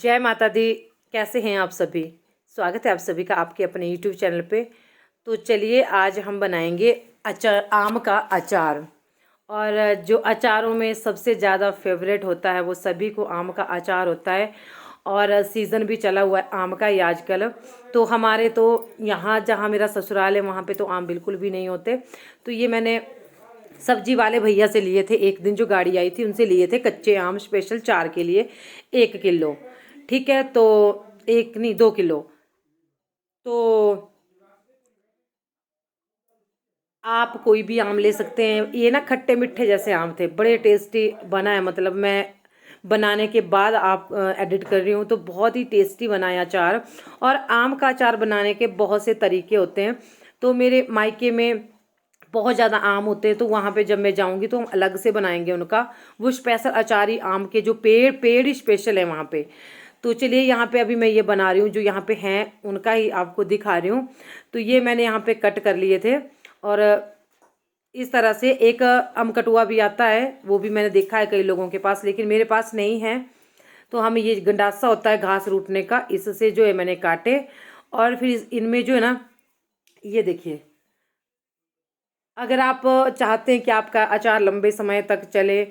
जय माता दी। कैसे हैं आप सभी? स्वागत है आप सभी का आपके अपने यूट्यूब चैनल पे। तो चलिए आज हम बनाएंगे अचार, आम का अचार। और जो अचारों में सबसे ज़्यादा फेवरेट होता है वो सभी को आम का अचार होता है। और सीज़न भी चला हुआ है आम का ही आजकल। तो हमारे तो यहाँ जहाँ मेरा ससुराल है वहाँ पे तो आम बिल्कुल भी नहीं होते। तो ये मैंने सब्जी वाले भैया से लिए थे, एक दिन जो गाड़ी आई थी उनसे लिए थे कच्चे आम स्पेशल 4 के लिए 1 किलो। ठीक है, तो एक नहीं 2 किलो। तो आप कोई भी आम ले सकते हैं। ये ना खट्टे मीठे जैसे आम थे, बड़े टेस्टी बना है। मतलब मैं बनाने के बाद आप एडिट कर रही हूँ तो बहुत ही टेस्टी बना है अचार। और आम का अचार बनाने के बहुत से तरीके होते हैं। तो मेरे मायके में बहुत ज़्यादा आम होते हैं, तो वहाँ पे जब मैं जाऊँगी तो हम अलग से बनाएंगे उनका वो स्पेशल अचार ही। आम के जो पेड़ पेड़ ही स्पेशल है वहाँ पे। तो चलिए यहाँ पे अभी मैं ये बना रही हूँ, जो यहाँ पे हैं उनका ही आपको दिखा रही हूँ। तो ये मैंने यहाँ पे कट कर लिए थे। और इस तरह से एक अम कटुआ भी आता है, वो भी मैंने देखा है कई लोगों के पास, लेकिन मेरे पास नहीं है। तो हम ये गंडासा होता है घास रूटने का, इससे जो है मैंने काटे। और फिर इनमें जो है ना, ये देखिए, अगर आप चाहते हैं कि आपका अचार लंबे समय तक चले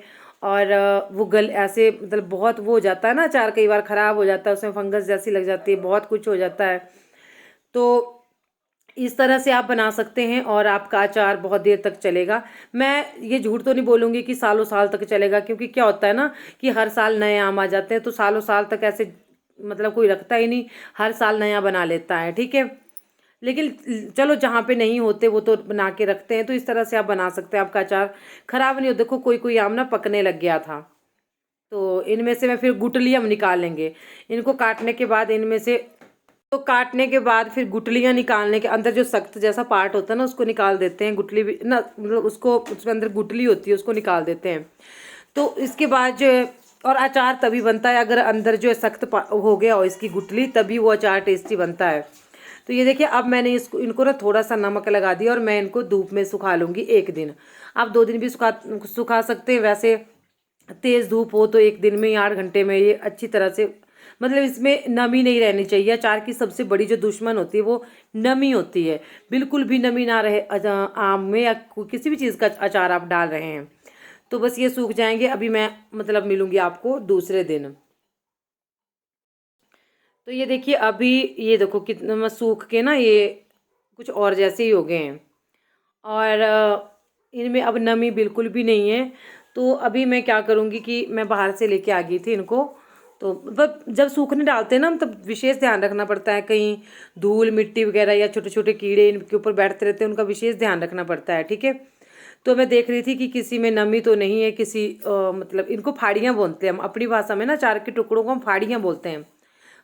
और वो गल ऐसे मतलब बहुत वो हो जाता है ना, अचार कई बार ख़राब हो जाता है, उसमें फंगस जैसी लग जाती है, बहुत कुछ हो जाता है। तो इस तरह से आप बना सकते हैं और आपका अचार बहुत देर तक चलेगा। मैं ये झूठ तो नहीं बोलूँगी कि सालों साल तक चलेगा, क्योंकि क्या होता है ना कि हर साल नए आम आ जाते हैं, तो सालों साल तक ऐसे मतलब कोई रखता ही नहीं, हर साल नया बना लेता है। ठीक है, लेकिन चलो जहाँ पे नहीं होते वो तो बना के रखते हैं। तो इस तरह से आप बना सकते हैं, आपका अचार खराब नहीं हो। देखो कोई कोई आम ना पकने लग गया था, तो इनमें से मैं फिर गुठली हम निकाल लेंगे। इनको काटने के बाद इनमें से, तो काटने के बाद फिर गुठलियाँ निकालने के अंदर जो सख्त जैसा पार्ट होता है ना उसको निकाल देते हैं। गुठली भी ना, मतलब उसको उसमें अंदर गुठली होती है उसको निकाल देते हैं। तो इसके बाद जो है, और अचार तभी बनता है अगर अंदर जो है सख्त हो गया हो इसकी गुठली, तभी वो अचार टेस्टी बनता है। तो ये देखिए, अब मैंने इसको इनको ना थोड़ा सा नमक लगा दिया और मैं इनको धूप में सुखा लूँगी 1 दिन। आप 2 दिन भी सुखा सकते हैं। वैसे तेज़ धूप हो तो 1 दिन में ही 8 घंटे में ये अच्छी तरह से, मतलब इसमें नमी नहीं रहनी चाहिए। अचार की सबसे बड़ी जो दुश्मन होती है वो नमी होती है। बिल्कुल भी नमी ना रहे आम में या किसी भी चीज़ का अचार आप डाल रहे हैं। तो बस ये सूख जाएंगे। अभी मैं मतलब मिलूंगी आपको दूसरे दिन। तो ये देखिए, अभी ये देखो कितना मैं सूख के ना, ये कुछ और जैसे ही हो गए हैं। और इनमें अब नमी बिल्कुल भी नहीं है। तो अभी मैं क्या करूँगी कि मैं बाहर से लेके आ गई थी इनको। तो मतलब जब सूखने डालते हैं ना हम, तब विशेष ध्यान रखना पड़ता है, कहीं धूल मिट्टी वगैरह या छोटे छोटे कीड़े इनके ऊपर बैठते रहते हैं, उनका विशेष ध्यान रखना पड़ता है। ठीक है, तो मैं देख रही थी कि किसी में नमी तो नहीं है, किसी मतलब इनको फाड़ियाँ बोलते हैं हम अपनी भाषा में ना, चार के टुकड़ों को हम फाड़ियाँ बोलते हैं।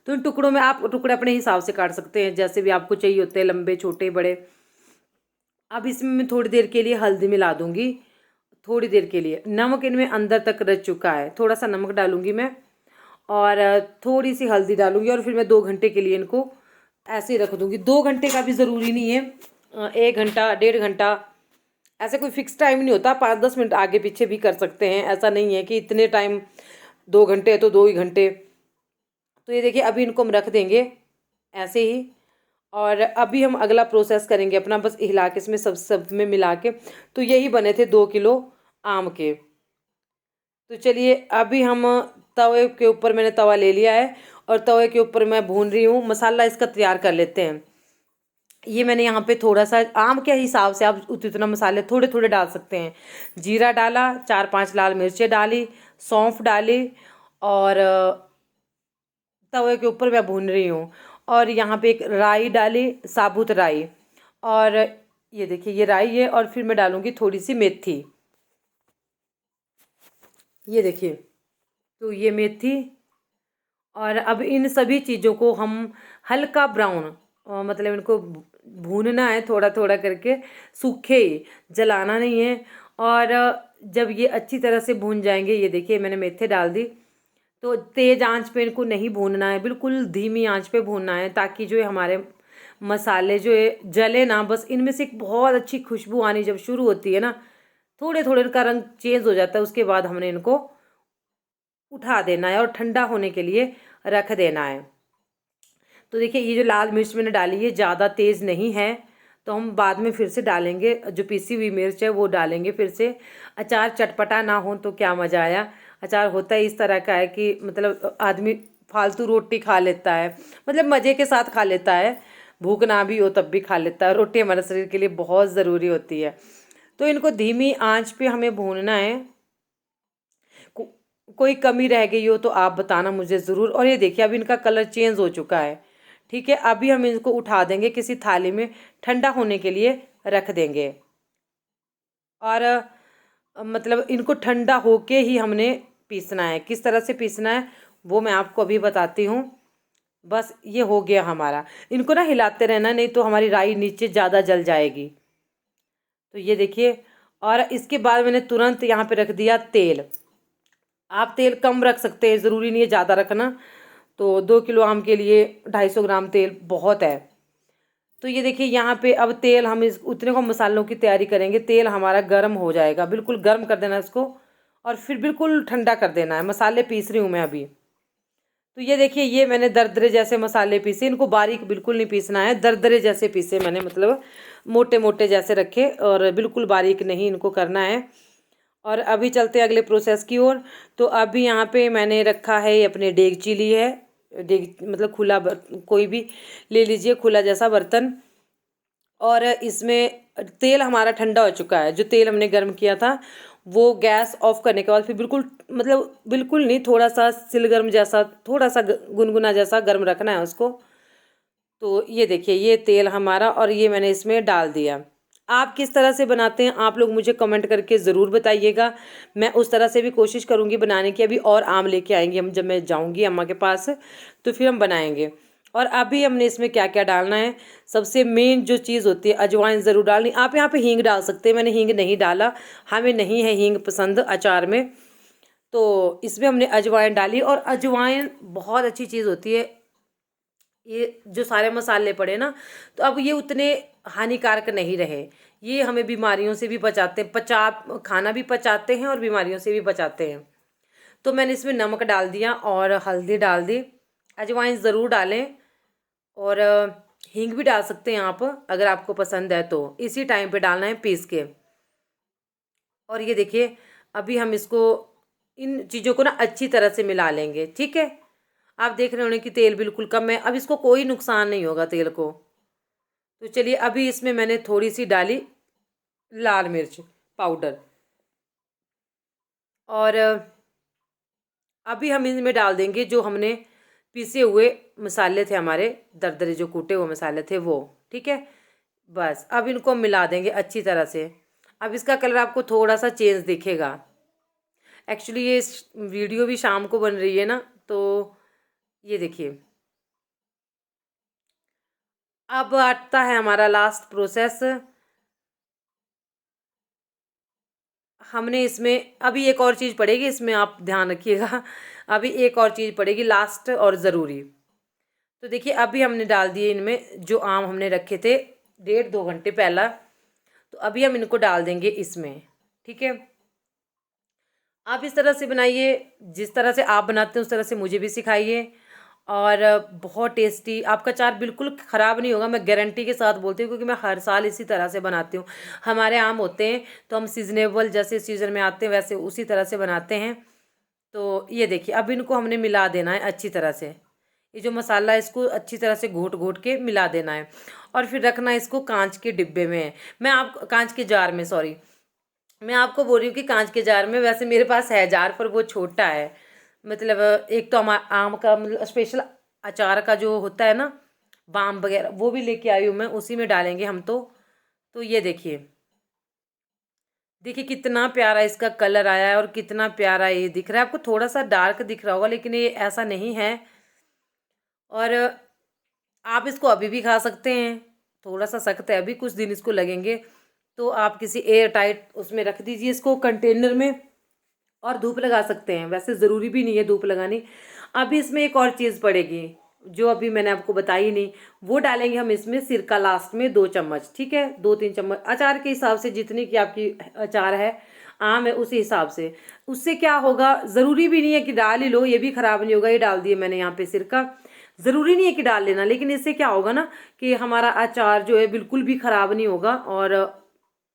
तो इन टुकड़ों में आप टुकड़े अपने हिसाब से काट सकते हैं, जैसे भी आपको चाहिए होते हैं, लंबे छोटे बड़े। अब इसमें मैं थोड़ी देर के लिए हल्दी मिला दूंगी। थोड़ी देर के लिए नमक इनमें अंदर तक रच चुका है, थोड़ा सा नमक डालूंगी मैं और थोड़ी सी हल्दी डालूंगी। और फिर मैं 2 घंटे के लिए इनको ऐसे ही रख दूंगी। 2 घंटे का भी ज़रूरी नहीं है, 1 घंटा 1.5 घंटा, ऐसे कोई फिक्स टाइम नहीं होता। 5-10 मिनट आगे पीछे भी कर सकते हैं, ऐसा नहीं है कि इतने टाइम 2 घंटे है तो 2 ही घंटे। तो ये देखिए, अभी इनको हम रख देंगे ऐसे ही। और अभी हम अगला प्रोसेस करेंगे अपना, बस हिला के इसमें सब में मिला के। तो यही बने थे 2 किलो आम के। तो चलिए अभी हम तवे के ऊपर, मैंने तवा ले लिया है और तवे के ऊपर मैं भून रही हूँ। मसाला इसका तैयार कर लेते हैं। ये मैंने यहाँ पे थोड़ा सा आम के हिसाब से आप उतना मसाले थोड़े थोड़े डाल सकते हैं। जीरा डाला, 4-5 लाल मिर्चें डाली, सौंफ डाली, और तवे के ऊपर मैं भून रही हूँ। और यहाँ पे एक राई डाली, साबुत राई। और ये देखिए, ये राई है। और फिर मैं डालूंगी थोड़ी सी मेथी, ये देखिए। तो ये मेथी। और अब इन सभी चीज़ों को हम हल्का ब्राउन, मतलब इनको भूनना है थोड़ा थोड़ा करके, सूखे ही, जलाना नहीं है। और जब ये अच्छी तरह से भून जाएंगे, ये देखिए मैंने मेथी डाल दी। तो तेज़ आंच पे इनको नहीं भूनना है, बिल्कुल धीमी आंच पे भूनना है, ताकि जो है हमारे मसाले जो है जले ना। बस इनमें से एक बहुत अच्छी खुशबू आनी जब शुरू होती है ना, थोड़े थोड़े इनका रंग चेंज हो जाता है, उसके बाद हमने इनको उठा देना है और ठंडा होने के लिए रख देना है। तो देखिए ये जो लाल मिर्च मैंने डाली है ज़्यादा तेज़ नहीं है, तो हम बाद में फिर से डालेंगे, जो पिसी हुई मिर्च है वो डालेंगे फिर से। अचार चटपटा ना हो तो क्या मज़ा आया। अचार होता है इस तरह का है कि मतलब आदमी फालतू रोटी खा लेता है, मतलब मज़े के साथ खा लेता है, भूख ना भी हो तब भी खा लेता है। रोटी हमारे शरीर के लिए बहुत ज़रूरी होती है। तो इनको धीमी आंच पे हमें भूनना है। को, कोई कमी रह गई हो तो आप बताना मुझे ज़रूर। और ये देखिए अब इनका कलर चेंज हो चुका है। ठीक है, अभी हम इनको उठा देंगे किसी थाली में, ठंडा होने के लिए रख देंगे। और मतलब इनको ठंडा होके ही हमने पीसना है। किस तरह से पीसना है वो मैं आपको अभी बताती हूँ। बस ये हो गया हमारा। इनको ना हिलाते रहना, नहीं तो हमारी राई नीचे ज़्यादा जल जाएगी। तो ये देखिए, और इसके बाद मैंने तुरंत यहाँ पे रख दिया तेल। आप तेल कम रख सकते हैं, ज़रूरी नहीं है ज़्यादा रखना। तो 2 किलो आम के लिए 250 ग्राम तेल बहुत है। तो ये देखिए यहाँ पे अब तेल हम इस उतने को मसालों की तैयारी करेंगे। तेल हमारा गर्म हो जाएगा, बिल्कुल गर्म कर देना इसको, और फिर बिल्कुल ठंडा कर देना है। मसाले पीस रही हूँ मैं अभी। तो ये देखिए ये मैंने दरदरे जैसे मसाले पीसे, इनको बारीक बिल्कुल नहीं पीसना है, दरदरे जैसे पीसे मैंने, मतलब मोटे मोटे जैसे रखे, और बिल्कुल बारीक नहीं इनको करना है। और अभी चलते हैं अगले प्रोसेस की ओर। तो अभी यहाँ पे मैंने रखा है, अपने देगची ली है, देग मतलब खुला कोई भी ले लीजिए, खुला जैसा बर्तन। और इसमें तेल हमारा ठंडा हो चुका है। जो तेल हमने गर्म किया था वो गैस ऑफ करने के बाद फिर बिल्कुल, मतलब बिल्कुल नहीं, थोड़ा सा सिलगर्म जैसा, थोड़ा सा गुनगुना जैसा गर्म रखना है उसको। तो ये देखिए ये तेल हमारा, और ये मैंने इसमें डाल दिया। आप किस तरह से बनाते हैं आप लोग मुझे कमेंट करके ज़रूर बताइएगा। मैं उस तरह से भी कोशिश करूँगी बनाने की। अभी और आम लेके आएंगे हम, जब मैं जाऊँगी अम्मा के पास तो फिर हम बनाएंगे। और अभी हमने इसमें क्या क्या डालना है, सबसे मेन जो चीज़ होती है अजवाइन ज़रूर डालनी। आप यहाँ पे हींग डाल सकते हैं, मैंने हींग नहीं डाला, हमें नहीं है हींग पसंद अचार में। तो इसमें हमने अजवाइन डाली, और अजवाइन बहुत अच्छी चीज़ होती है। ये जो सारे मसाले पड़े ना, तो अब ये उतने हानिकारक नहीं रहे। ये हमें बीमारियों से भी बचाते हैं, खाना भी पचाते हैं और बीमारियों से भी बचाते हैं। तो मैंने इसमें नमक डाल दिया और हल्दी डाल दी। अजवाइन ज़रूर डालें, और हींग भी डाल सकते हैं आप अगर आपको पसंद है तो। इसी टाइम पे डालना है पीस के। और ये देखिए अभी हम इसको, इन चीज़ों को ना अच्छी तरह से मिला लेंगे। ठीक है, आप देख रहे होंगे कि तेल बिल्कुल कम है, अब इसको कोई नुकसान नहीं होगा तेल को। तो चलिए अभी इसमें मैंने थोड़ी सी डाली लाल मिर्च पाउडर, और अभी हम इनमें डाल देंगे जो हमने पीसे हुए मसाले थे हमारे, दरदरे जो कूटे हुए मसाले थे वो। ठीक है, बस अब इनको मिला देंगे अच्छी तरह से। अब इसका कलर आपको थोड़ा सा चेंज दिखेगा। एक्चुअली ये वीडियो भी शाम को बन रही है ना, तो ये देखिए अब आता है हमारा लास्ट प्रोसेस। हमने इसमें अभी एक और चीज़ पड़ेगी, इसमें आप ध्यान रखिएगा। अभी एक और चीज़ पड़ेगी लास्ट और ज़रूरी। तो देखिए अभी हमने डाल दिए इनमें जो आम हमने रखे थे 1.5-2 घंटे पहला। तो अभी हम इनको डाल देंगे इसमें। ठीक है, आप इस तरह से बनाइए, जिस तरह से आप बनाते हैं उस तरह से मुझे भी सिखाइए। और बहुत टेस्टी आपका अचार बिल्कुल ख़राब नहीं होगा, मैं गारंटी के साथ बोलती हूँ, क्योंकि मैं हर साल इसी तरह से बनाती हूँ। हमारे आम होते हैं तो हम सीजनेबल, जैसे सीज़न में आते हैं वैसे उसी तरह से बनाते हैं। तो ये देखिए अब इनको हमने मिला देना है अच्छी तरह से। ये जो मसाला है इसको अच्छी तरह से घोट घोट के मिला देना है, और फिर रखना है इसको कांच के डिब्बे में। मैं आप कांच के जार में, सॉरी, मैं आपको बोल रही हूँ कि कांच के जार में। वैसे मेरे पास है जार, पर वो छोटा है। मतलब एक तो आम का मतलब स्पेशल अचार का जो होता है ना, बाम वगैरह, वो भी लेके आई हूँ मैं, उसी में डालेंगे हम तो ये देखिए, देखिए कितना प्यारा इसका कलर आया है, और कितना प्यारा ये दिख रहा है। आपको थोड़ा सा डार्क दिख रहा होगा, लेकिन ये ऐसा नहीं है। और आप इसको अभी भी खा सकते हैं। थोड़ा सा सख्त है, अभी कुछ दिन इसको लगेंगे। तो आप किसी एयर टाइट उसमें रख दीजिए इसको, कंटेनर में, और धूप लगा सकते हैं। वैसे ज़रूरी भी नहीं है धूप लगानी। अभी इसमें एक और चीज़ पड़ेगी जो अभी मैंने आपको बताई नहीं, वो डालेंगे हम इसमें सिरका लास्ट में 2 चम्मच। ठीक है, 2-3 चम्मच अचार के हिसाब से, जितनी की आपकी अचार है आम है उसी हिसाब से। उससे क्या होगा, ज़रूरी भी नहीं है कि डाल ही लो, ये भी ख़राब नहीं होगा। ये डाल दिए मैंने यहाँ पे सिरका, ज़रूरी नहीं है कि डाल लेना, लेकिन इससे क्या होगा ना कि हमारा अचार जो है बिल्कुल भी ख़राब नहीं होगा। और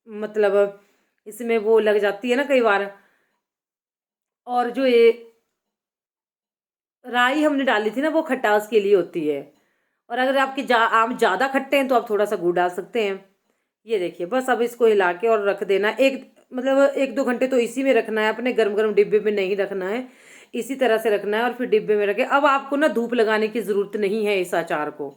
मतलब इसमें वो लग जाती है ना कई बार। और जो ये राई हमने डाली थी ना, वो खटास के लिए होती है। और अगर आपके आम ज़्यादा खट्टे हैं तो आप थोड़ा सा गुड़ डाल सकते हैं। ये देखिए, बस अब इसको हिला के और रख देना। एक मतलब 1-2 घंटे तो इसी में रखना है, अपने गर्म गर्म डिब्बे में नहीं रखना है, इसी तरह से रखना है और फिर डिब्बे में रखे। अब आपको ना धूप लगाने की ज़रूरत नहीं है इस अचार को,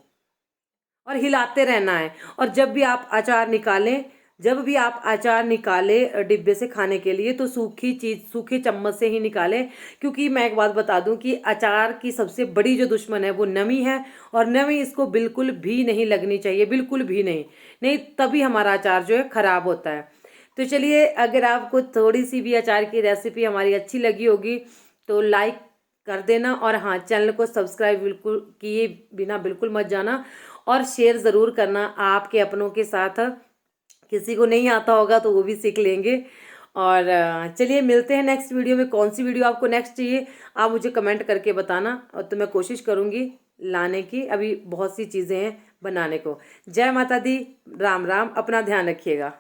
और हिलाते रहना है। और जब भी आप अचार निकालें, जब भी आप अचार निकालें डिब्बे से खाने के लिए, तो सूखी चीज़, सूखे चम्मच से ही निकालें। क्योंकि मैं एक बात बता दूं कि अचार की सबसे बड़ी जो दुश्मन है वो नमी है, और नमी इसको बिल्कुल भी नहीं लगनी चाहिए, बिल्कुल भी नहीं। नहीं, तभी हमारा अचार जो है ख़राब होता है। तो चलिए, अगर आपको थोड़ी सी भी अचार की रेसिपी हमारी अच्छी लगी होगी तो लाइक कर देना, और हाँ, चैनल को सब्सक्राइब बिल्कुल किए बिना बिल्कुल मत जाना, और शेयर ज़रूर करना आपके अपनों के साथ। किसी को नहीं आता होगा तो वो भी सीख लेंगे। और चलिए, मिलते हैं नेक्स्ट वीडियो में। कौन सी वीडियो आपको नेक्स्ट चाहिए आप मुझे कमेंट करके बताना, और तो मैं कोशिश करूँगी लाने की। अभी बहुत सी चीज़ें हैं बनाने को। जय माता दी, राम राम, अपना ध्यान रखिएगा।